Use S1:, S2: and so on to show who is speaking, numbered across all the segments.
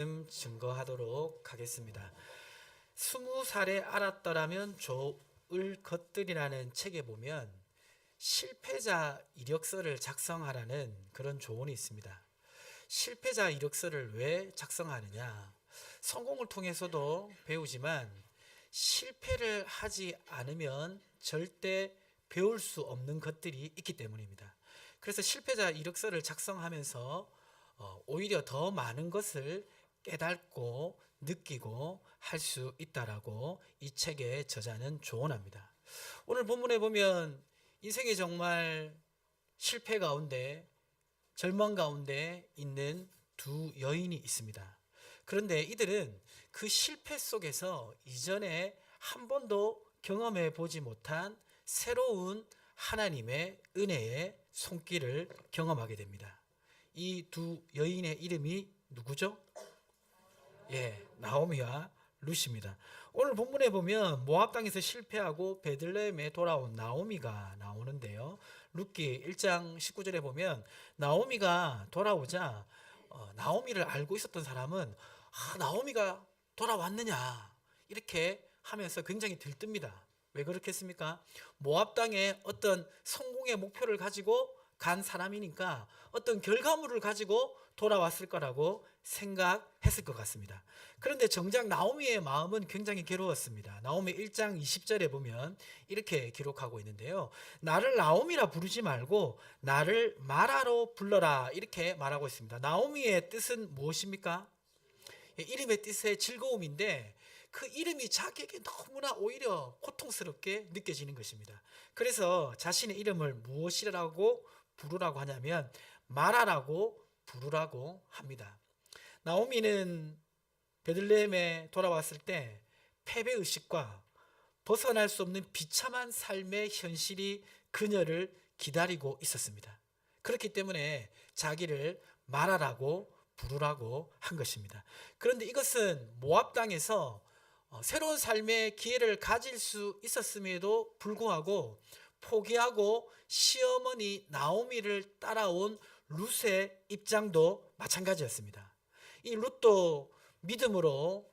S1: 증거하도록 하겠습니다. 20살에 알았더라면 좋을 것들이라는 책에 보면 실패자 이력서를 작성하라는 그런 조언이 있습니다. 실패자 이력서를 왜 작성하느냐? 성공을 통해서도 배우지만 실패를 하지 않으면 절대 배울 수 없는 것들이 있기 때문입니다. 그래서 실패자 이력서를 작성하면서 오히려 더 많은 것을 깨닫고 느끼고 할 수 있다라고 이 책의 저자는 조언합니다. 오늘 본문에 보면 인생에 정말 실패 가운데 절망 가운데 있는 두 여인이 있습니다. 그런데 이들은 그 실패 속에서 이전에 한 번도 경험해 보지 못한 새로운 하나님의 은혜의 손길을 경험하게 됩니다. 이 두 여인의 이름이 누구죠? 나오미와 룻입니다. 오늘 본문에 보면 모압 땅에서 실패하고 베들레헴에 돌아온 나오미가 나오는데요. 룻기 1장 19절에 보면 나오미가 돌아오자 나오미를 알고 있었던 사람은 나오미가 돌아왔느냐 이렇게 하면서 굉장히 들뜹니다. 왜 그렇겠습니까? 모압 땅에 어떤 성공의 목표를 가지고 간 사람이니까 어떤 결과물을 가지고 돌아왔을 거라고 생각했을 것 같습니다. 그런데 정작 나오미의 마음은 굉장히 괴로웠습니다. 나오미 1장 20절에 보면 이렇게 기록하고 있는데요. 나를 나오미라 부르지 말고 나를 마라로 불러라 이렇게 말하고 있습니다. 나오미의 뜻은 무엇입니까? 이름의 뜻의 즐거움인데 그 이름이 자기에게 너무나 오히려 고통스럽게 느껴지는 것입니다. 그래서 자신의 이름을 무엇이라고 부르라고 하냐면 마라라고 부르라고 합니다. 나오미는 베들레헴에 돌아왔을 때 패배의식과 벗어날 수 없는 비참한 삶의 현실이 그녀를 기다리고 있었습니다. 그렇기 때문에 자기를 마라라고 부르라고 한 것입니다. 그런데 이것은 모압 땅에서 새로운 삶의 기회를 가질 수 있었음에도 불구하고 포기하고 시어머니 나오미를 따라온 룻의 입장도 마찬가지였습니다. 이 룻도 믿음으로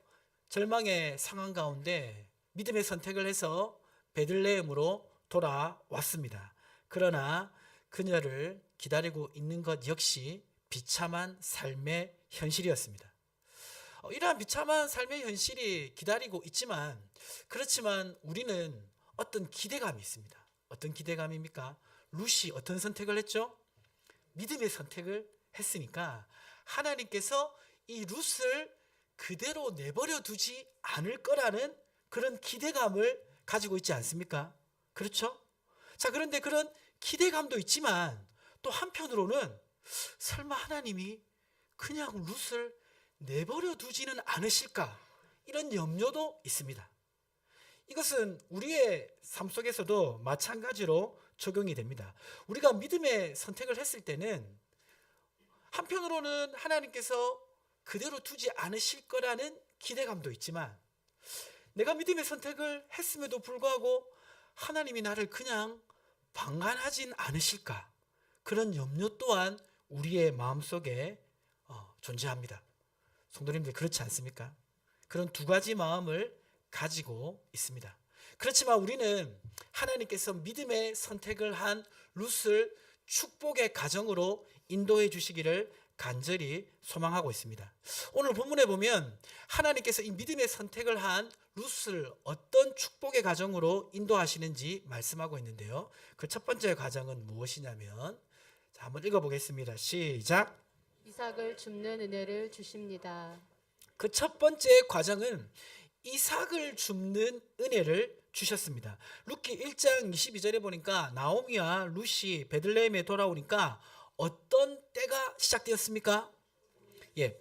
S1: 절망의 상황 가운데 믿음의 선택을 해서 베들레헴으로 돌아왔습니다. 그러나 그녀를 기다리고 있는 것 역시 비참한 삶의 현실이었습니다. 이러한 비참한 삶의 현실이 기다리고 있지만 그렇지만 우리는 어떤 기대감이 있습니다. 어떤 기대감입니까? 룻이 어떤 선택을 했죠? 믿음의 선택을 했으니까 하나님께서 이 룻을 그대로 내버려 두지 않을 거라는 그런 기대감을 가지고 있지 않습니까? 그렇죠? 자, 그런데 그런 기대감도 있지만 또 한편으로는 설마 하나님이 그냥 룻을 내버려 두지는 않으실까? 이런 염려도 있습니다. 이것은 우리의 삶 속에서도 마찬가지로 적용이 됩니다. 우리가 믿음의 선택을 했을 때는 한편으로는 하나님께서 그대로 두지 않으실 거라는 기대감도 있지만 내가 믿음의 선택을 했음에도 불구하고 하나님이 나를 그냥 방관하진 않으실까? 그런 염려 또한 우리의 마음속에 존재합니다. 성도님들 그렇지 않습니까? 그런 두 가지 마음을 가지고 있습니다. 그렇지만 우리는 하나님께서 믿음의 선택을 한 룻을 축복의 가정으로 인도해 주시기를 간절히 소망하고 있습니다. 오늘 본문에 보면 하나님께서 이 믿음의 선택을 한 룻을 어떤 축복의 가정으로 인도하시는지 말씀하고 있는데요. 그 첫 번째 가정은 무엇이냐면 한번 읽어보겠습니다. 시작.
S2: 이삭을 줍는 은혜를 주십니다.
S1: 그 첫 번째 과정은 이삭을 줍는 은혜를 주셨습니다. 룻기 1장 22절에 보니까 나오미와 룻이 베들레헴에 돌아오니까 어떤 때가 시작되었습니까?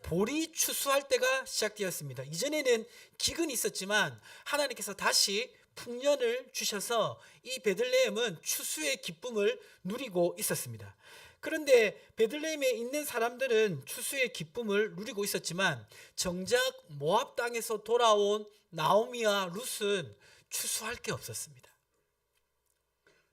S1: 보리 추수할 때가 시작되었습니다. 이전에는 기근이 있었지만 하나님께서 다시 풍년을 주셔서 이 베들레헴은 추수의 기쁨을 누리고 있었습니다. 그런데 베들레헴에 있는 사람들은 추수의 기쁨을 누리고 있었지만 정작 모압 땅에서 돌아온 나오미와 룻은 추수할 게 없었습니다.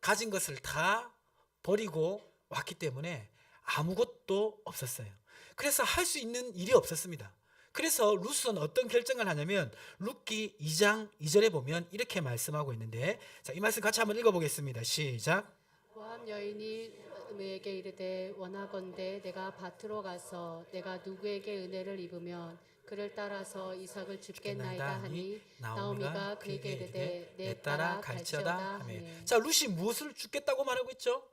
S1: 가진 것을 다 버리고 왔기 때문에 아무것도 없었어요. 그래서 할 수 있는 일이 없었습니다. 그래서 룻은 어떤 결정을 하냐면 룻기 2장 2절에 보면 이렇게 말씀하고 있는데, 자, 이 말씀 같이 한번 읽어보겠습니다. 시작.
S2: 모함 여인이 그에게 이르되 원하건대 내가 밭으로 가서 내가 누구에게 은혜를 입으면 그를 따라서 이삭을 줍겠나이다 하니 나오미가 그에게 이르되 내 따라 갈지어다 하매.
S1: 자, 룻이 무엇을 주겠다고 말하고 있죠?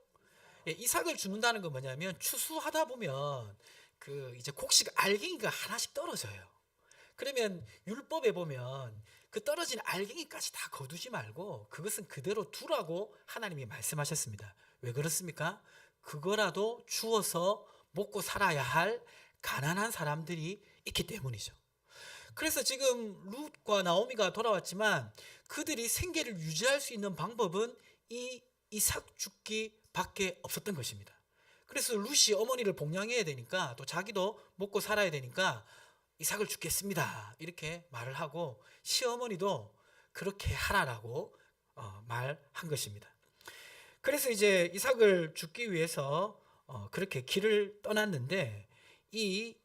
S1: 예, 이삭을 주는다는 건 뭐냐면 추수하다 보면 그 이제 곡식 알갱이가 하나씩 떨어져요. 그러면 율법에 보면 그 떨어진 알갱이까지 다 거두지 말고 그것은 그대로 두라고 하나님이 말씀하셨습니다. 왜 그렇습니까? 그거라도 주어서 먹고 살아야 할 가난한 사람들이 있기 때문이죠. 그래서 지금 룻과 나오미가 돌아왔지만 그들이 생계를 유지할 수 있는 방법은 이 이삭 죽기 밖에 없었던 것입니다. 그래서 룻이 어머니를 복양해야 되니까 또 자기도 먹고 살아야 되니까 이삭을 죽겠습니다 이렇게 말을 하고 시어머니도 그렇게 하라라고 말한 것입니다. 그래서 이제 이삭을 죽기 위해서 그렇게 길을 떠났는데 이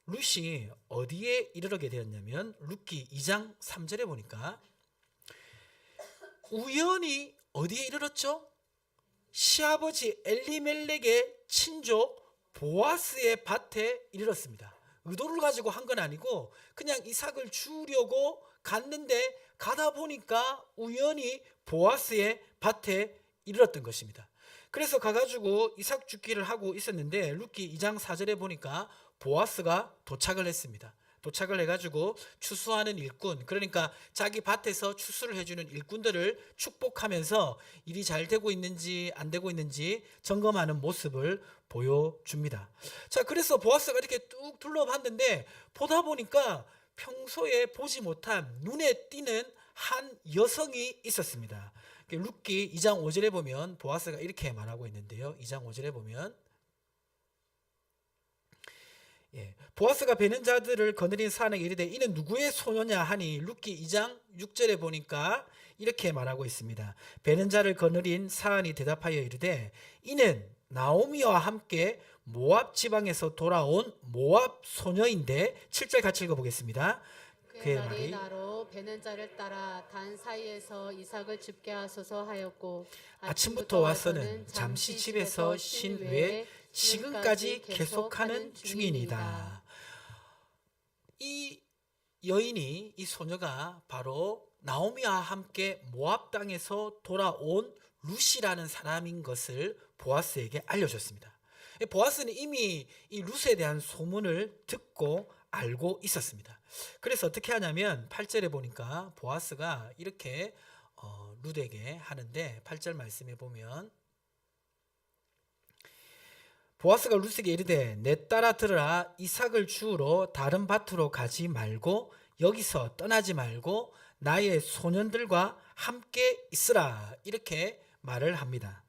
S1: 룻이 어디에 이르게 되었냐면 룻기 2장 3절에 보니까 우연히 어디에 이르렀죠? 시아버지 엘리멜렉의 친족 보아스의 밭에 이르렀습니다. 의도를 가지고 한 건 아니고 그냥 이삭을 주려고 갔는데 가다 보니까 우연히 보아스의 밭에 이르렀던 것입니다. 그래서 가가지고 이삭 죽기를 하고 있었는데 룻기 2장 4절에 보니까 보아스가 도착을 했습니다. 도착을 해가지고 추수하는 일꾼, 그러니까 자기 밭에서 추수를 해주는 일꾼들을 축복하면서 일이 잘 되고 있는지 안 되고 있는지 점검하는 모습을 보여줍니다. 자, 그래서 보아스가 이렇게 뚝 둘러봤는데 보다 보니까 평소에 보지 못한 눈에 띄는 한 여성이 있었습니다. 룻기 2장 5절에 보면 보아스가 이렇게 말하고 있는데요. 2장 5절에 보면 보아스가 베는 자들을 거느린 사람에게 이르되 이는 누구의 소녀냐 하니 룻기 2장 6절에 보니까 이렇게 말하고 있습니다. 베는 자를 거느린 사안이 대답하여 이르되 이는 나오미와 함께 모압 지방에서 돌아온 모압 소녀인데 7절 같이 읽어보겠습니다.
S2: 그의 말이 나로 베는 자를 따라 단 사이에서 이삭을 줍게 하소서 하였고
S1: 아침부터 와서는 잠시 집에서 쉰 후에 지금까지 계속하는 중이니이다. 이 여인이 이 소녀가 바로 나오미와 함께 모압 땅에서 돌아온 룻이라는 사람인 것을 보아스에게 알려줬습니다. 보아스는 이미 이 룻에 대한 소문을 듣고 알고 있었습니다. 그래서 어떻게 하냐면 8절에 보니까 보아스가 이렇게 룻에게 하는데 8절 말씀에 보면 보아스가 룻에게 이르되 내 따라 들으라 이삭을 주우러 다른 밭으로 가지 말고 여기서 떠나지 말고 나의 소년들과 함께 있으라 이렇게 말을 합니다.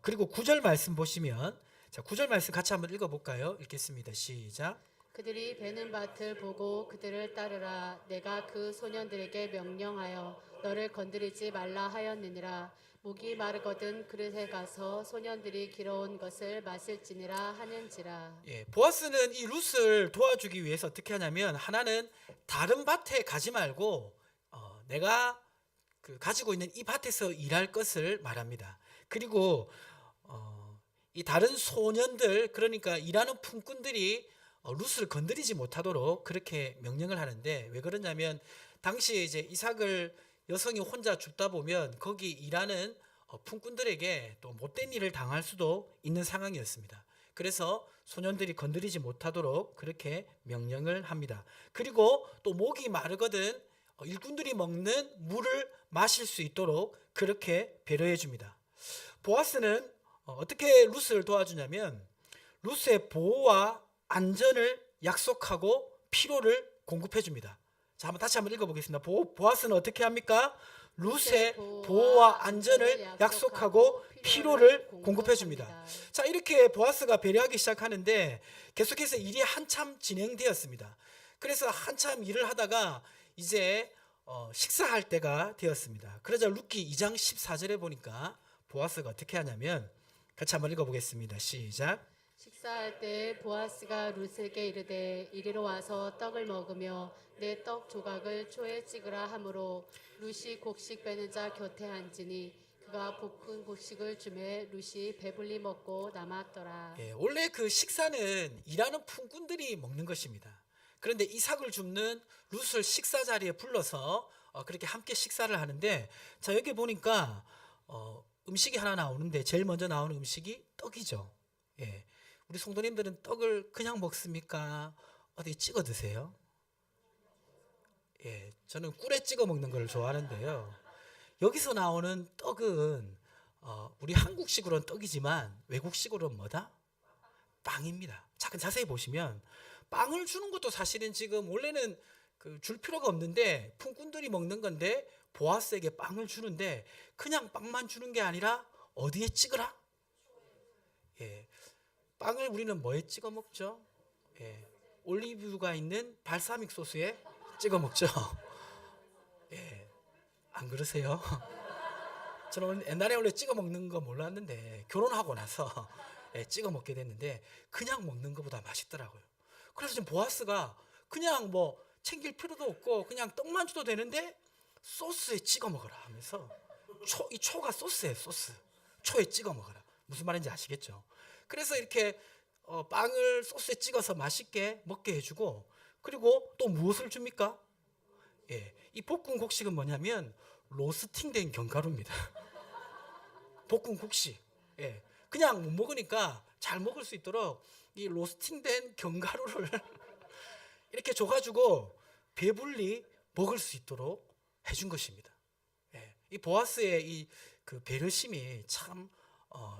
S1: 그리고 9절 말씀 보시면 자 9절 말씀 같이 한번 읽어볼까요? 읽겠습니다. 시작.
S2: 그들이 베는 밭을 보고 그들을 따르라 내가 그 소년들에게 명령하여 너를 건드리지 말라 하였느니라 목이 마르거든 그릇에 가서 소년들이 길어온 것을 마실지니라 하는지라.
S1: 보아스는 이 룻을 도와주기 위해서 어떻게 하냐면 하나는 다른 밭에 가지 말고 내가 가지고 있는 이 밭에서 일할 것을 말합니다. 그리고 이 다른 소년들 그러니까 일하는 품꾼들이 룻을 건드리지 못하도록 그렇게 명령을 하는데 왜 그러냐면 당시에 이제 이삭을 여성이 혼자 줍다 보면 거기 일하는 품꾼들에게 또 못된 일을 당할 수도 있는 상황이었습니다. 그래서 소년들이 건드리지 못하도록 그렇게 명령을 합니다. 그리고 또 목이 마르거든 일꾼들이 먹는 물을 마실 수 있도록 그렇게 배려해 줍니다. 보아스는 어떻게 룻을 도와주냐면 룻의 보호와 안전을 약속하고 필요를 공급해 줍니다. 자, 다시 한번 읽어보겠습니다. 보아스는 어떻게 합니까? 룻의 보호와 안전을 약속하고 필요를 공급해 줍니다. 자, 이렇게 보아스가 배려하기 시작하는데 계속해서 일이 한참 진행되었습니다. 그래서 한참 일을 하다가 이제 식사할 때가 되었습니다. 그러자 룻기 2장 14절에 보니까 보아스가 어떻게 하냐면 같이 한번 읽어보겠습니다. 시작.
S2: 식사할 때 보아스가 룻에게 이르되 이리로 와서 떡을 먹으며 내 떡 조각을 초에 찍으라 하므로 룻이 곡식 빼는 자 곁에 앉으니 그가 볶은 곡식을 주매 룻이 배불리 먹고 남았더라.
S1: 예, 원래 그 식사는 일하는 품꾼들이 먹는 것입니다. 그런데 이삭을 줍는 룻을 식사 자리에 불러서 그렇게 함께 식사를 하는데, 자 여기 보니까 음식이 하나 나오는데 제일 먼저 나오는 음식이 떡이죠. 예, 우리 성도님들은 떡을 그냥 먹습니까? 어디 찍어 드세요? 예, 저는 꿀에 찍어 먹는 걸 좋아하는데요. 여기서 나오는 떡은 우리 한국식으로는 떡이지만 외국식으로는 뭐다? 빵입니다. 자, 자세히 보시면 빵을 주는 것도 사실은 지금 원래는 줄 필요가 없는데 품꾼들이 먹는 건데 보아스에게 빵을 주는데 그냥 빵만 주는 게 아니라 어디에 찍으라? 예, 빵을 우리는 뭐에 찍어 먹죠? 예, 올리브유가 있는 발사믹 소스에 찍어 먹죠. 예, 안 그러세요? 저는 옛날에 원래 찍어 먹는 거 몰랐는데 결혼하고 나서 찍어 먹게 됐는데 그냥 먹는 것보다 맛있더라고요. 그래서 지금 보아스가 그냥 뭐 챙길 필요도 없고 그냥 떡만 줘도 되는데 소스에 찍어 먹어라 하면서 이 초가 소스예요. 소스 초에 찍어 먹어라. 무슨 말인지 아시겠죠? 그래서 이렇게 빵을 소스에 찍어서 맛있게 먹게 해주고, 그리고 또 무엇을 줍니까? 예, 이 볶은 곡식은 뭐냐면 로스팅된 견과류입니다. 볶은 곡식. 예, 그냥 못 먹으니까 잘 먹을 수 있도록 이 로스팅된 견과류를 이렇게 줘가지고 배불리 먹을 수 있도록 해준 것입니다. 예, 이 보아스의 이 그 배려심이 참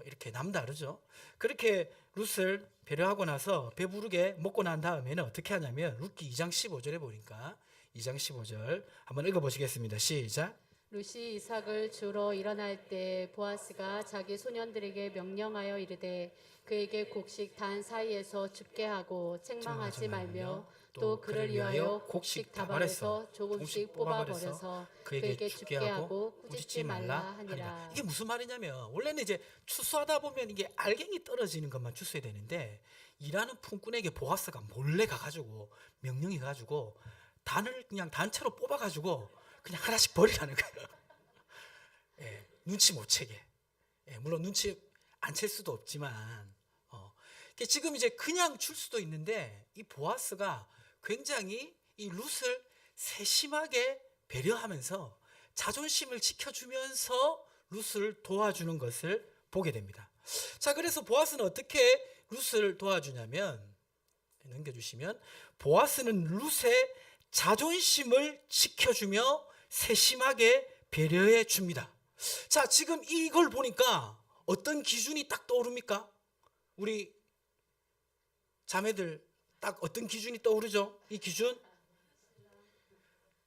S1: 이렇게 남다르죠. 그렇게 룻을 배려하고 나서 배부르게 먹고 난 다음에는 어떻게 하냐면 룻기 2장 15절에 보니까 2장 15절 한번 읽어보시겠습니다. 시작.
S2: 룻이 이삭을 주러 일어날 때 보아스가 자기 소년들에게 명령하여 이르되 그에게 곡식 단 사이에서 줍게 하고 책망하지 말며 또 그를 위하여 곡식 다발에서 조금씩 뽑아버려서 그에게 줍게 하고 꾸짖지 말라 하니라.
S1: 이게 무슨 말이냐면 원래는 이제 추수하다 보면 이게 알갱이 떨어지는 것만 주셔야 되는데 일하는 품꾼에게 보아스가 몰래 가가지고 명령해 가지고 단을 그냥 단체로 뽑아가지고 그냥 하나씩 버리라는 거예요. 예, 눈치 못 채게. 예, 물론 눈치 안 챌 수도 없지만 지금 이제 그냥 줄 수도 있는데 이 보아스가 굉장히 이 룻을 세심하게 배려하면서 자존심을 지켜주면서 룻을 도와주는 것을 보게 됩니다. 자, 그래서 보아스는 어떻게 룻을 도와주냐면, 넘겨주시면, 보아스는 룻의 자존심을 지켜주며 세심하게 배려해 줍니다. 자, 지금 이걸 보니까 어떤 기준이 딱 떠오릅니까? 우리 자매들 딱 어떤 기준이 떠오르죠? 이 기준?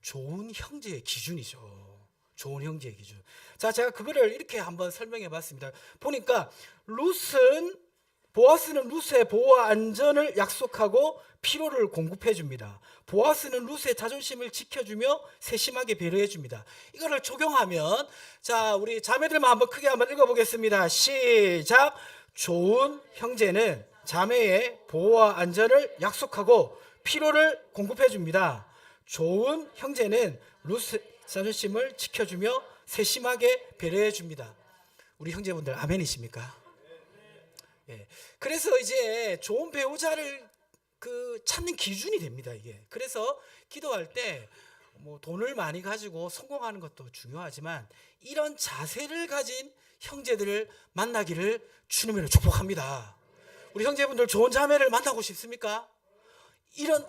S1: 좋은 형제의 기준이죠. 좋은 형제의 기준. 자, 제가 그거를 이렇게 한번 설명해 봤습니다. 보니까 보아스는 룻의 보호와 안전을 약속하고 필요를 공급해 줍니다. 보아스는 룻의 자존심을 지켜주며 세심하게 배려해 줍니다. 이거를 적용하면, 자, 우리 자매들만 한번 크게 한번 읽어보겠습니다. 시작. 좋은 형제는 자매의 보호와 안전을 약속하고 필요를 공급해 줍니다. 좋은 형제는 룻의 자존심을 지켜주며 세심하게 배려해 줍니다. 우리 형제분들 아멘이십니까? 예. 그래서 이제 좋은 배우자를 찾는 기준이 됩니다, 이게. 그래서 기도할 때 뭐 돈을 많이 가지고 성공하는 것도 중요하지만 이런 자세를 가진 형제들을 만나기를 주님으로 축복합니다. 우리 형제분들 좋은 자매를 만나고 싶습니까? 이런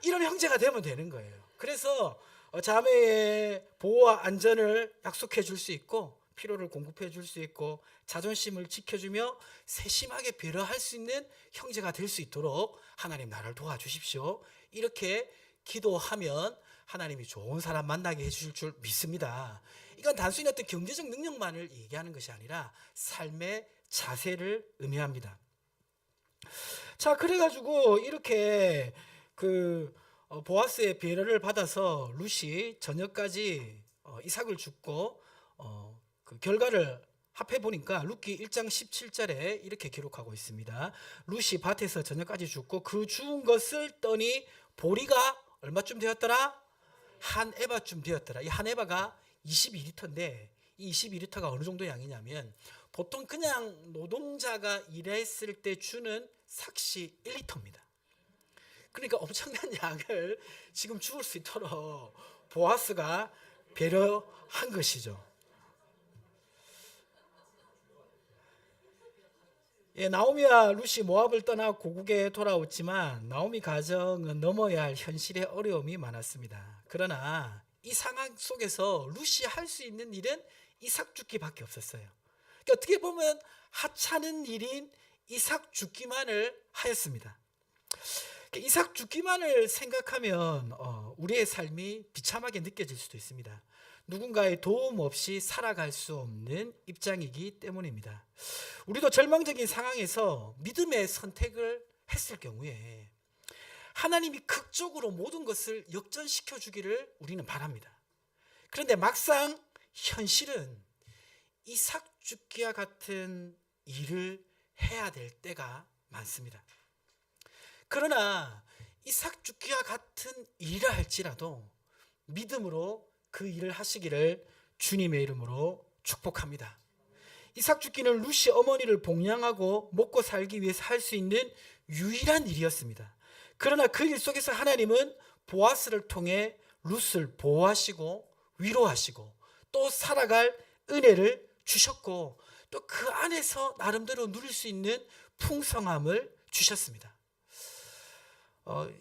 S1: 형제가 되면 되는 거예요. 그래서 자매의 보호와 안전을 약속해 줄 수 있고 필요를 공급해 줄 수 있고 자존심을 지켜주며 세심하게 배려할 수 있는 형제가 될 수 있도록 하나님 나를 도와주십시오. 이렇게 기도하면 하나님이 좋은 사람 만나게 해주실 줄 믿습니다. 이건 단순히 어떤 경제적 능력만을 얘기하는 것이 아니라 삶의 자세를 의미합니다. 자, 그래가지고 이렇게 보아스의 배려를 받아서 룻이 저녁까지 이삭을 줍고 그 결과를 합해 보니까 룻기 1장 17절에 이렇게 기록하고 있습니다. 룻이 밭에서 저녁까지 죽고 그 죽은 것을 떠니 보리가 얼마쯤 되었더라? 한 에바쯤 되었더라. 이 한 에바가 22리터인데 이 22리터가 어느 정도 양이냐면 보통 그냥 노동자가 일했을 때 주는 삭시 1리터입니다. 그러니까 엄청난 양을 지금 주울 수 있도록 보아스가 배려한 것이죠. 예, 나오미와 룻이 모압을 떠나 고국에 돌아왔지만 나오미 가정은 넘어야 할 현실의 어려움이 많았습니다. 그러나 이 상황 속에서 룻이 할 수 있는 일은 이삭 죽기밖에 없었어요. 그러니까 어떻게 보면 하찮은 일인 이삭 죽기만을 하였습니다. 이삭 죽기만을 생각하면 우리의 삶이 비참하게 느껴질 수도 있습니다. 누군가의 도움 없이 살아갈 수 없는 입장이기 때문입니다. 우리도 절망적인 상황에서 믿음의 선택을 했을 경우에 하나님이 극적으로 모든 것을 역전시켜 주기를 우리는 바랍니다. 그런데 막상 현실은 이삭 죽기와 같은 일을 해야 될 때가 많습니다. 그러나 이삭 죽기와 같은 일이라 할지라도 믿음으로 그 일을 하시기를 주님의 이름으로 축복합니다. 이삭 죽기는 룻이 어머니를 봉양하고 먹고 살기 위해서 할 수 있는 유일한 일이었습니다. 그러나 그 일 속에서 하나님은 보아스를 통해 룻을 보호하시고 위로하시고 또 살아갈 은혜를 주셨고 또 그 안에서 나름대로 누릴 수 있는 풍성함을 주셨습니다.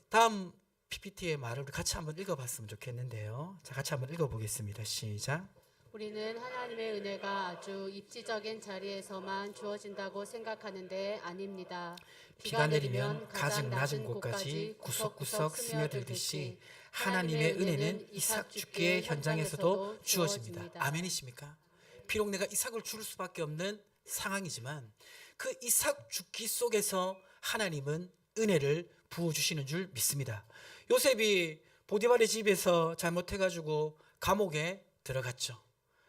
S1: 다음 PPT의 말을 우리 같이 한번 읽어봤으면 좋겠는데요. 자, 같이 한번 읽어보겠습니다. 시작.
S2: 우리는 하나님의 은혜가 아주 입지적인 자리에서만 주어진다고 생각하는데 아닙니다.
S1: 비가 내리면 가장 낮은 곳까지 구석구석 스며들듯이 하나님의 은혜는 이삭 죽기의 현장에서도 주어집니다. 아멘이십니까? 비록 내가 이삭을 죽을 수밖에 없는 상황이지만 그 이삭 죽기 속에서 하나님은 은혜를 부어주시는 줄 믿습니다. 요셉이 보디발의 집에서 잘못해가지고 감옥에 들어갔죠.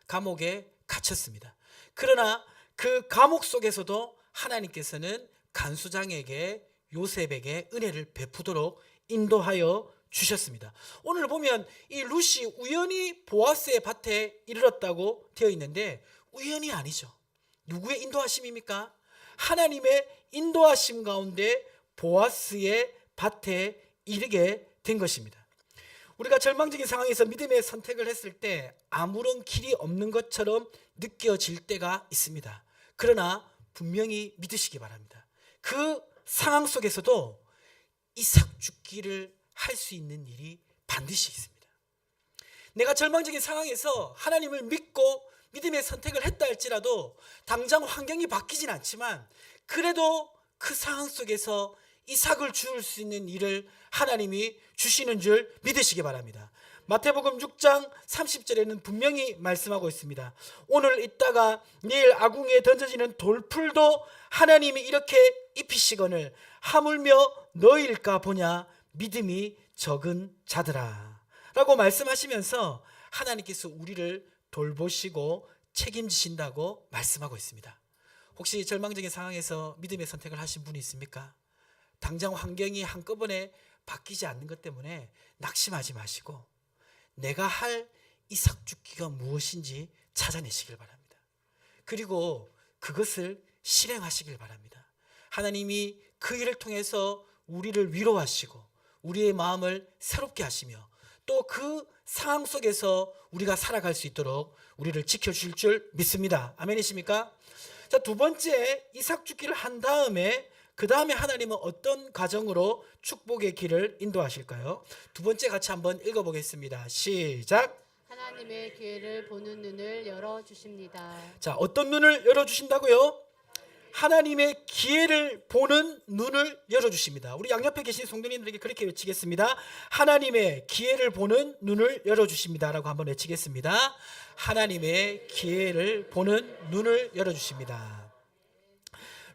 S1: 감옥에 갇혔습니다. 그러나 그 감옥 속에서도 하나님께서는 간수장에게 요셉에게 은혜를 베푸도록 인도하여 주셨습니다. 오늘 보면 이 룻이 우연히 보아스의 밭에 이르렀다고 되어 있는데 우연이 아니죠. 누구의 인도하심입니까? 하나님의 인도하심 가운데 보아스의 밭에 이르게 된 것입니다. 우리가 절망적인 상황에서 믿음의 선택을 했을 때 아무런 길이 없는 것처럼 느껴질 때가 있습니다. 그러나 분명히 믿으시기 바랍니다. 그 상황 속에서도 이삭 죽기를 할 수 있는 일이 반드시 있습니다. 내가 절망적인 상황에서 하나님을 믿고 믿음의 선택을 했다 할지라도 당장 환경이 바뀌진 않지만 그래도 그 상황 속에서 이삭을 주울 수 있는 일을 하나님이 주시는 줄 믿으시기 바랍니다. 마태복음 6장 30절에는 분명히 말씀하고 있습니다. 오늘 있다가 내일 아궁이에 던져지는 돌풀도 하나님이 이렇게 입히시거늘 하물며 너희일까 보냐 믿음이 적은 자들아 라고 말씀하시면서 하나님께서 우리를 돌보시고 책임지신다고 말씀하고 있습니다. 혹시 절망적인 상황에서 믿음의 선택을 하신 분이 있습니까? 당장 환경이 한꺼번에 바뀌지 않는 것 때문에 낙심하지 마시고 내가 할 이삭 죽기가 무엇인지 찾아내시길 바랍니다. 그리고 그것을 실행하시길 바랍니다. 하나님이 그 일을 통해서 우리를 위로하시고 우리의 마음을 새롭게 하시며 또 그 상황 속에서 우리가 살아갈 수 있도록 우리를 지켜주실 줄 믿습니다. 아멘이십니까? 자, 두 번째 이삭 죽기를 한 다음에 그 다음에 하나님은 어떤 과정으로 축복의 길을 인도하실까요? 두 번째 같이 한번 읽어보겠습니다. 시작.
S2: 하나님의 기회를 보는 눈을 열어주십니다.
S1: 자, 어떤 눈을 열어주신다고요? 하나님의 기회를 보는 눈을 열어주십니다. 우리 양옆에 계신 성도님들에게 그렇게 외치겠습니다. 하나님의 기회를 보는 눈을 열어주십니다 라고 한번 외치겠습니다. 하나님의 기회를 보는 눈을 열어주십니다.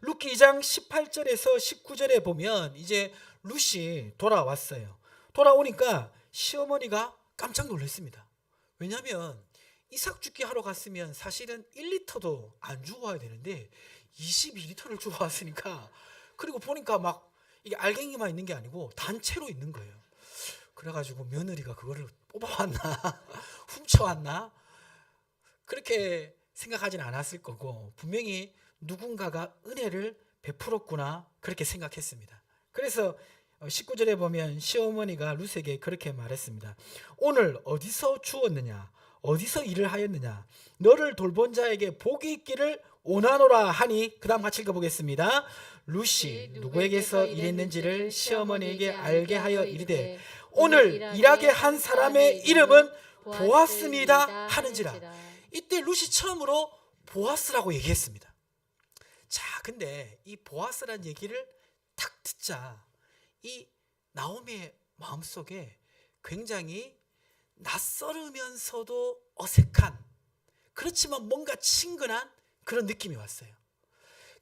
S1: 룻기 2장 18절에서 19절에 보면 이제 룻이 돌아왔어요. 돌아오니까 시어머니가 깜짝 놀랐습니다. 왜냐하면 이삭 죽기 하러 갔으면 사실은 1리터도 안 주고 와야 되는데 22리터를 주고 왔으니까, 그리고 보니까 막 이게 알갱이만 있는 게 아니고 단체로 있는 거예요. 그래가지고 며느리가 그거를 뽑아왔나 훔쳐왔나 그렇게 생각하지는 않았을 거고, 분명히 누군가가 은혜를 베풀었구나 그렇게 생각했습니다. 그래서 19절에 보면 시어머니가 룻에게 그렇게 말했습니다. 오늘 어디서 주었느냐, 어디서 일을 하였느냐, 너를 돌본 자에게 복이 있기를 원하노라 하니, 그 다음 같이 읽어보겠습니다. 룻이 누구에게서 일했는지를 시어머니에게 알게 하여 이르되 오늘 일하게 한 사람의 이름은 보아스니라 하는지라. 이때 룻이 처음으로 보아스라고 얘기했습니다. 자, 근데 이 보아스란 얘기를 딱 듣자 이 나오미의 마음속에 굉장히 낯설으면서도 어색한, 그렇지만 뭔가 친근한 그런 느낌이 왔어요.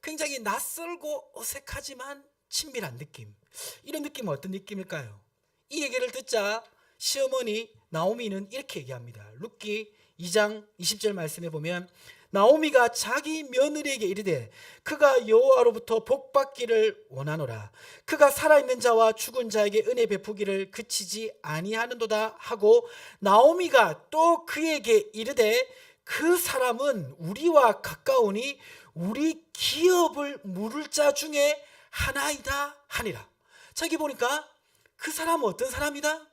S1: 굉장히 낯설고 어색하지만 친밀한 느낌. 이런 느낌은 어떤 느낌일까요? 이 얘기를 듣자 시어머니 나오미는 이렇게 얘기합니다. 룻기 2장 20절 말씀에 보면 나오미가 자기 며느리에게 이르되 그가 여호와로부터 복받기를 원하노라. 그가 살아있는 자와 죽은 자에게 은혜 베푸기를 그치지 아니하는도다 하고, 나오미가 또 그에게 이르되 그 사람은 우리와 가까우니 우리 기업을 물을 자 중에 하나이다 하니라. 저기 보니까 그 사람은 어떤 사람이다?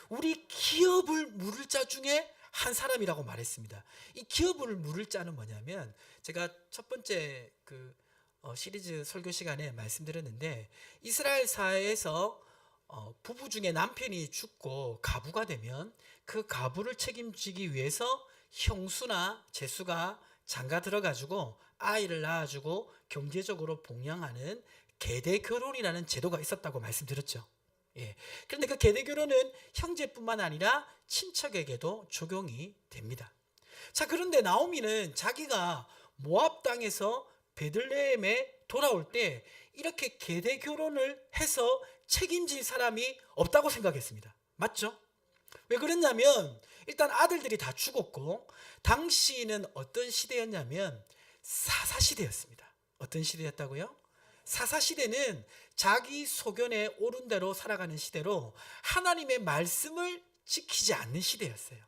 S1: 우리 기업을 물을 자 중에 한 사람이라고 말했습니다. 이 기업을 물을 자는 뭐냐면, 제가 첫 번째 시리즈 설교 시간에 말씀드렸는데, 이스라엘 사회에서 부부 중에 남편이 죽고 가부가 되면 그 가부를 책임지기 위해서 형수나 제수가 장가 들어가지고 아이를 낳아주고 경제적으로 봉양하는 계대 결혼이라는 제도가 있었다고 말씀드렸죠. 예. 그런데 그 계대 결혼은 형제뿐만 아니라 친척에게도 적용이 됩니다. 자, 그런데 나오미는 자기가 모압 땅에서 베들레헴에 돌아올 때 이렇게 계대 결혼을 해서 책임질 사람이 없다고 생각했습니다. 맞죠? 왜 그랬냐면 일단 아들들이 다 죽었고, 당시는 어떤 시대였냐면 사사시대였습니다. 어떤 시대였다고요? 사사시대는 자기 소견에 옳은 대로 살아가는 시대로 하나님의 말씀을 지키지 않는 시대였어요.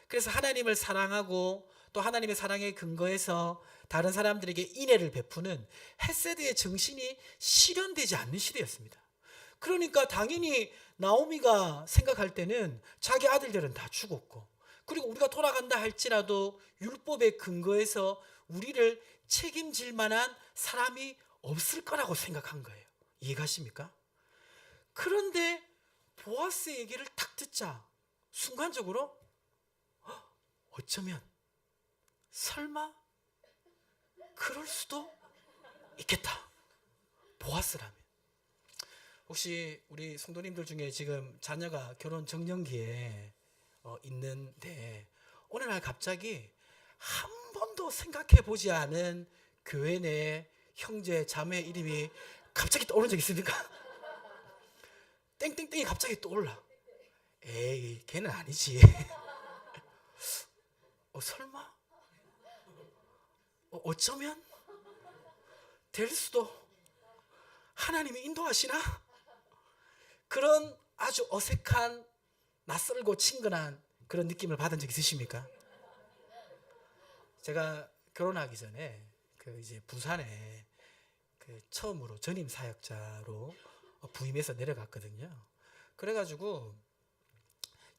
S1: 그래서 하나님을 사랑하고 또 하나님의 사랑에 근거해서 다른 사람들에게 인애를 베푸는 헤세드의 정신이 실현되지 않는 시대였습니다. 그러니까 당연히 나오미가 생각할 때는 자기 아들들은 다 죽었고, 그리고 우리가 돌아간다 할지라도 율법에 근거해서 우리를 책임질 만한 사람이 없을 거라고 생각한 거예요. 이해가십니까? 그런데 보아스 얘기를 딱 듣자 순간적으로 어쩌면 설마 그럴 수도 있겠다. 보아스라면. 혹시 우리 성도님들 중에 지금 자녀가 결혼 정년기에 있는데 어느 날 갑자기 한 번도 생각해 보지 않은 교회 내 형제 자매 이름이 갑자기 떠오른 적 있습니까? 땡땡땡이 갑자기 떠올라. 에이, 걔는 아니지. 설마? 어쩌면? 될 수도? 하나님이 인도하시나? 그런 아주 어색한, 낯설고 친근한 그런 느낌을 받은 적 있으십니까? 제가 결혼하기 전에 이제 부산에 처음으로 전임 사역자로 부임해서 내려갔거든요. 그래가지고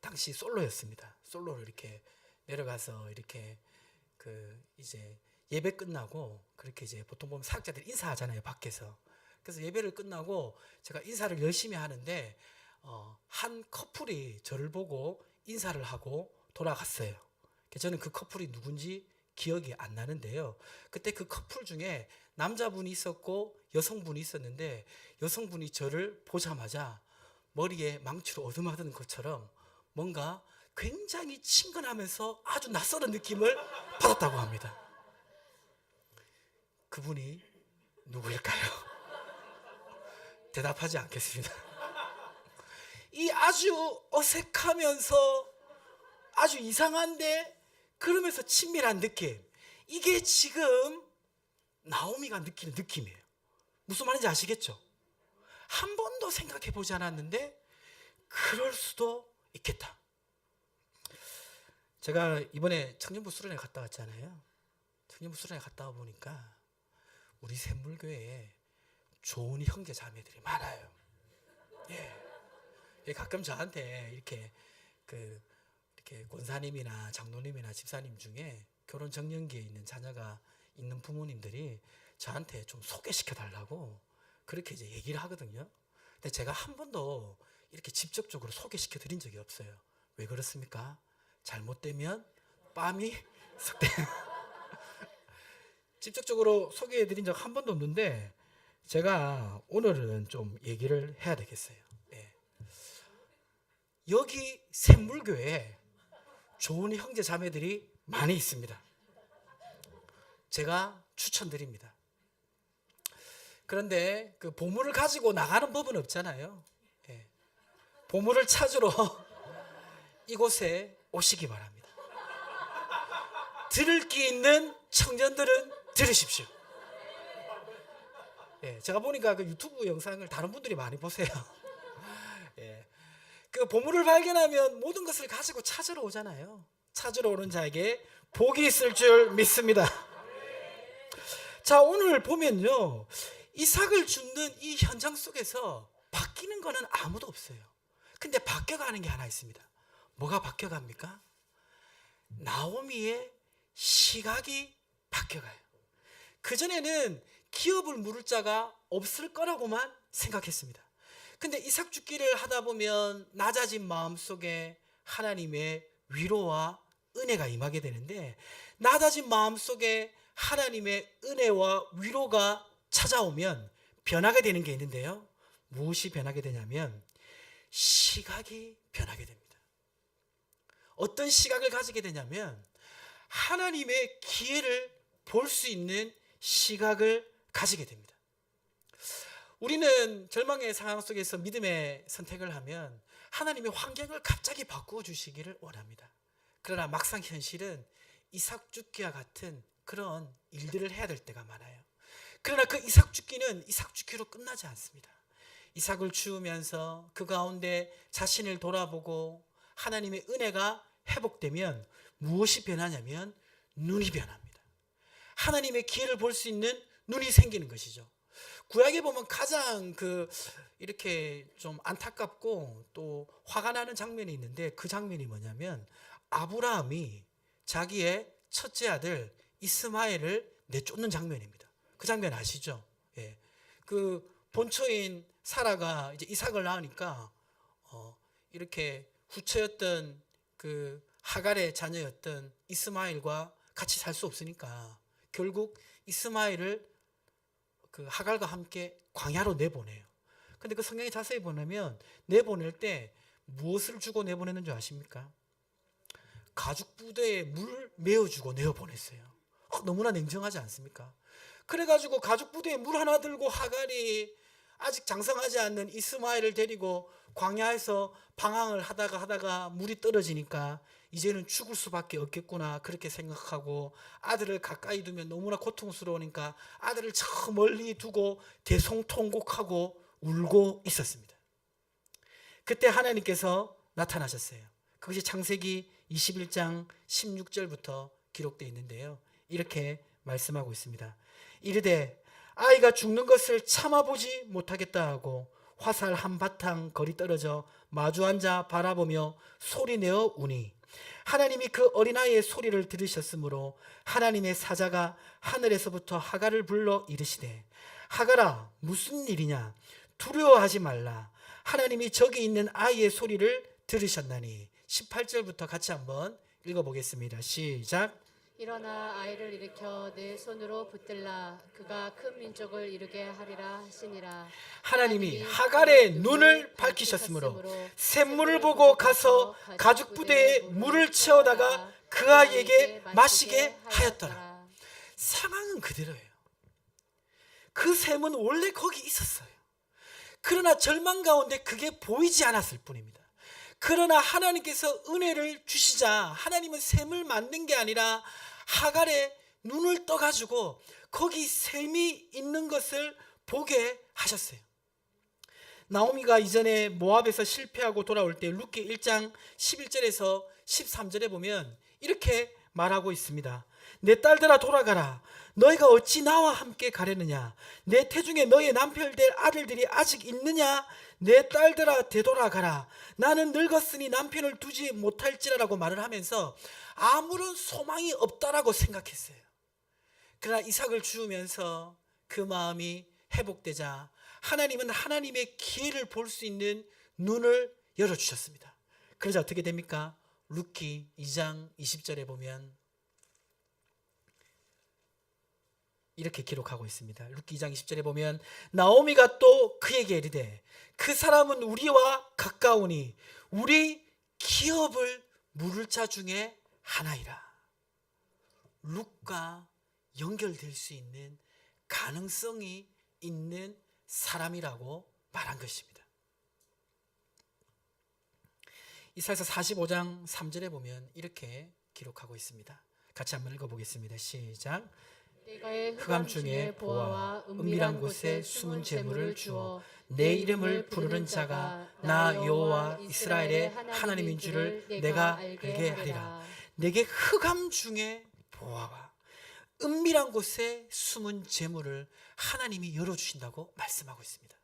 S1: 당시 솔로였습니다. 솔로로 이렇게 내려가서 이렇게 이제 예배 끝나고 그렇게 이제 보통 보면 사역자들이 인사하잖아요, 밖에서. 그래서 예배를 끝나고 제가 인사를 열심히 하는데 한 커플이 저를 보고 인사를 하고 돌아갔어요. 저는 그 커플이 누군지 기억이 안 나는데요. 그때 그 커플 중에 남자분이 있었고 여성분이 있었는데, 여성분이 저를 보자마자 머리에 망치로 얻어맞은 것처럼 뭔가 굉장히 친근하면서 아주 낯설은 느낌을 받았다고 합니다. 그분이 누구일까요? 대답하지 않겠습니다. 이 아주 어색하면서 아주 이상한데 그러면서 친밀한 느낌, 이게 지금 나오미가 느끼는 느낌이에요. 무슨 말인지 아시겠죠? 한 번도 생각해 보지 않았는데 그럴 수도 있겠다. 제가 이번에 청년부 수련회 갔다 왔잖아요. 청년부 수련회 갔다 와 보니까 우리 샘물교회에 좋은 형제 자매들이 많아요. 예. 가끔 저한테 이렇게 이렇게 권사님이나 장로님이나 집사님 중에 결혼 정년기에 있는 자녀가 있는 부모님들이 저한테 좀 소개시켜 달라고 그렇게 이제 얘기를 하거든요. 근데 제가 한 번도 이렇게 직접적으로 소개시켜 드린 적이 없어요. 왜 그렇습니까? 잘못되면 빰이 섞대. 직접적으로 소개해 드린 적 한 번도 없는데 제가 오늘은 좀 얘기를 해야 되겠어요. 예. 여기 샘물교회에 좋은 형제 자매들이 많이 있습니다. 제가 추천드립니다. 그런데 그 보물을 가지고 나가는 법은 없잖아요. 예. 보물을 찾으러 이곳에 오시기 바랍니다. 들을 게 있는 청년들은 들으십시오. 예, 제가 보니까 그 유튜브 영상을 다른 분들이 많이 보세요. 예, 그 보물을 발견하면 모든 것을 가지고 찾으러 오잖아요. 찾으러 오는 자에게 복이 있을 줄 믿습니다. 자, 오늘 보면요, 이삭을 줍는 이 현장 속에서 바뀌는 거는 아무도 없어요. 근데 바뀌어가는 게 하나 있습니다. 뭐가 바뀌어갑니까? 나오미의 시각이 바뀌어가요. 그전에는 기업을 물을 자가 없을 거라고만 생각했습니다. 근데 이삭 죽기를 하다 보면 낮아진 마음속에 하나님의 위로와 은혜가 임하게 되는데, 낮아진 마음속에 하나님의 은혜와 위로가 찾아오면 변하게 되는 게 있는데요. 무엇이 변하게 되냐면 시각이 변하게 됩니다. 어떤 시각을 가지게 되냐면 하나님의 기회를 볼 수 있는 시각을 가지게 됩니다. 우리는 절망의 상황 속에서 믿음의 선택을 하면 하나님의 환경을 갑자기 바꾸어 주시기를 원합니다. 그러나 막상 현실은 이삭 죽기와 같은 그런 일들을 해야 될 때가 많아요. 그러나 그 이삭 죽기는 이삭 죽기로 끝나지 않습니다. 이삭을 주우면서 그 가운데 자신을 돌아보고 하나님의 은혜가 회복되면 무엇이 변하냐면 눈이 변합니다. 하나님의 기회를 볼 수 있는 눈이 생기는 것이죠. 구약에 보면 가장 이렇게 좀 안타깝고 또 화가 나는 장면이 있는데, 그 장면이 뭐냐면 아브라함이 자기의 첫째 아들 이스마엘을 내쫓는 장면입니다. 그 장면 아시죠? 예. 그 본처인 사라가 이제 이삭을 낳으니까 이렇게 후처였던 그 하갈의 자녀였던 이스마엘과 같이 살 수 없으니까 결국 이스마엘을 그 하갈과 함께 광야로 내보내요. 근데 그 성경에 자세히 보면 내보낼 때 무엇을 주고 내보내는 줄 아십니까? 가죽 부대에 물 메어주고 내어보냈어요. 너무나 냉정하지 않습니까? 그래가지고 가죽 부대에 물 하나 들고 하갈이 아직 장성하지 않는 이스마엘을 데리고 광야에서 방황을 하다가 물이 떨어지니까 이제는 죽을 수밖에 없겠구나 그렇게 생각하고, 아들을 가까이 두면 너무나 고통스러우니까 아들을 저 멀리 두고 대성통곡하고 울고 있었습니다. 그때 하나님께서 나타나셨어요. 그것이 창세기 21장 16절부터 기록되어 있는데요. 이렇게 말씀하고 있습니다. 이르되 아이가 죽는 것을 참아보지 못하겠다 하고 화살 한바탕 거리 떨어져 마주 앉아 바라보며 소리내어 우니, 하나님이 그 어린아이의 소리를 들으셨으므로 하나님의 사자가 하늘에서부터 하갈을 불러 이르시되, 하갈아 무슨 일이냐, 두려워하지 말라, 하나님이 저기 있는 아이의 소리를 들으셨나니. 18절부터 같이 한번 읽어보겠습니다. 시작.
S2: 일어나 아이를 일으켜 내 손으로 붙들라, 그가 큰 민족을 이루게 하리라 하시니라.
S1: 하나님이 하갈의 눈을 밝히셨으므로 샘물을 보고 가서 가죽 부대에 물을 채워다가 그 아이에게 마시게 하였더라. 상황은 그대로예요. 그 샘은 원래 거기 있었어요. 그러나 절망 가운데 그게 보이지 않았을 뿐입니다. 그러나 하나님께서 은혜를 주시자 하나님은 샘을 만든 게 아니라 하갈의 눈을 떠가지고 거기 샘이 있는 것을 보게 하셨어요. 나오미가 이전에 모압에서 실패하고 돌아올 때 룻기 1장 11절에서 13절에 보면 이렇게 말하고 있습니다. 내 딸들아 돌아가라. 너희가 어찌 나와 함께 가려느냐? 내 태중에 너희 남편 될 아들들이 아직 있느냐? 내 딸들아 되돌아가라. 나는 늙었으니 남편을 두지 못할지라라고 말을 하면서 아무런 소망이 없다라고 생각했어요. 그러나 이삭을 주우면서 그 마음이 회복되자 하나님은 하나님의 기회를 볼 수 있는 눈을 열어주셨습니다. 그러자 어떻게 됩니까? 룻기 2장 20절에 보면 이렇게 기록하고 있습니다. 룻기 2장 20절에 보면 나오미가 또 그에게 이르되 그 사람은 우리와 가까우니 우리 기업을 물을 자 중에 하나이라. 룻과 연결될 수 있는 가능성이 있는 사람이라고 말한 것입니다. 이사야서 45장 3절에 보면 이렇게 기록하고 있습니다. 같이 한번 읽어보겠습니다. 시작. 흑암 중에 보아와 은밀한 곳에 숨은 재물을 주어 내 이름을 부르는 자가 나 여호와 이스라엘의 하나님인 줄을 내가 알게 하리라. 내게 흑암 중에 보아와 은밀한 곳에 숨은 재물을 하나님이 열어주신다고 말씀하고 있습니다.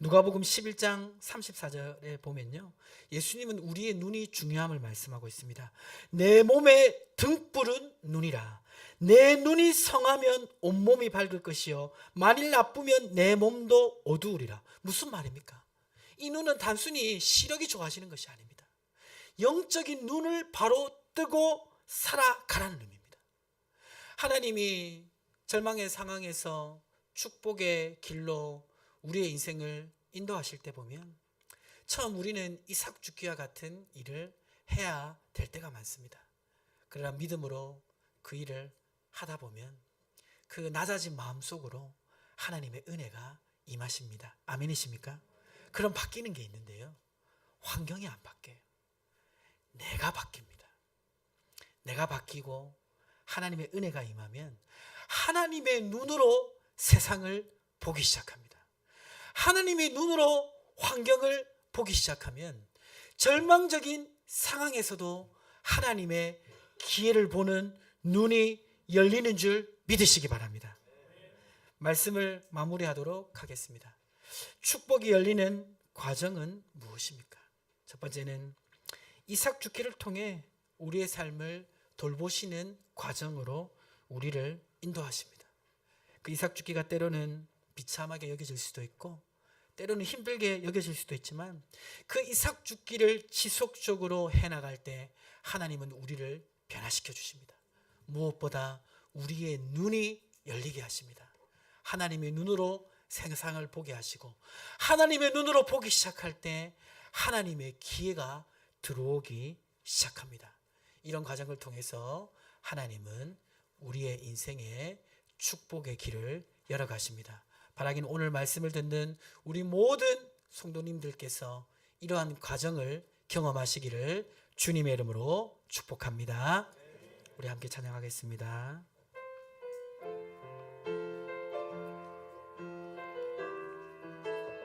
S1: 누가복음 11장 34절에 보면요, 예수님은 우리의 눈이 중요함을 말씀하고 있습니다. 내 몸의 등불은 눈이라. 내 눈이 성하면 온몸이 밝을 것이요 만일 나쁘면 내 몸도 어두우리라. 무슨 말입니까? 이 눈은 단순히 시력이 좋아지는 것이 아닙니다. 영적인 눈을 바로 뜨고 살아가라는 의미입니다. 하나님이 절망의 상황에서 축복의 길로 우리의 인생을 인도하실 때 보면 처음 우리는 이삭 죽기와 같은 일을 해야 될 때가 많습니다. 그러나 믿음으로 그 일을 하다 보면 그 낮아진 마음속으로 하나님의 은혜가 임하십니다. 아멘이십니까? 그럼 바뀌는 게 있는데요, 환경이 안 바뀌어요. 내가 바뀝니다. 내가 바뀌고 하나님의 은혜가 임하면 하나님의 눈으로 세상을 보기 시작합니다. 하나님의 눈으로 환경을 보기 시작하면 절망적인 상황에서도 하나님의 기회를 보는 눈이 열리는 줄 믿으시기 바랍니다. 말씀을 마무리하도록 하겠습니다. 축복이 열리는 과정은 무엇입니까? 첫 번째는 이삭 죽기를 통해 우리의 삶을 돌보시는 과정으로 우리를 인도하십니다. 그 이삭 죽기가 때로는 비참하게 여겨질 수도 있고 때로는 힘들게 여겨질 수도 있지만 그 이삭 죽기를 지속적으로 해나갈 때 하나님은 우리를 변화시켜 주십니다. 무엇보다 우리의 눈이 열리게 하십니다. 하나님의 눈으로 세상을 보게 하시고 하나님의 눈으로 보기 시작할 때 하나님의 기회가 들어오기 시작합니다. 이런 과정을 통해서 하나님은 우리의 인생에 축복의 길을 열어가십니다. 바라기는 오늘 말씀을 듣는 우리 모든 성도님들께서 이러한 과정을 경험하시기를 주님의 이름으로 축복합니다. 우리 함께 찬양하겠습니다.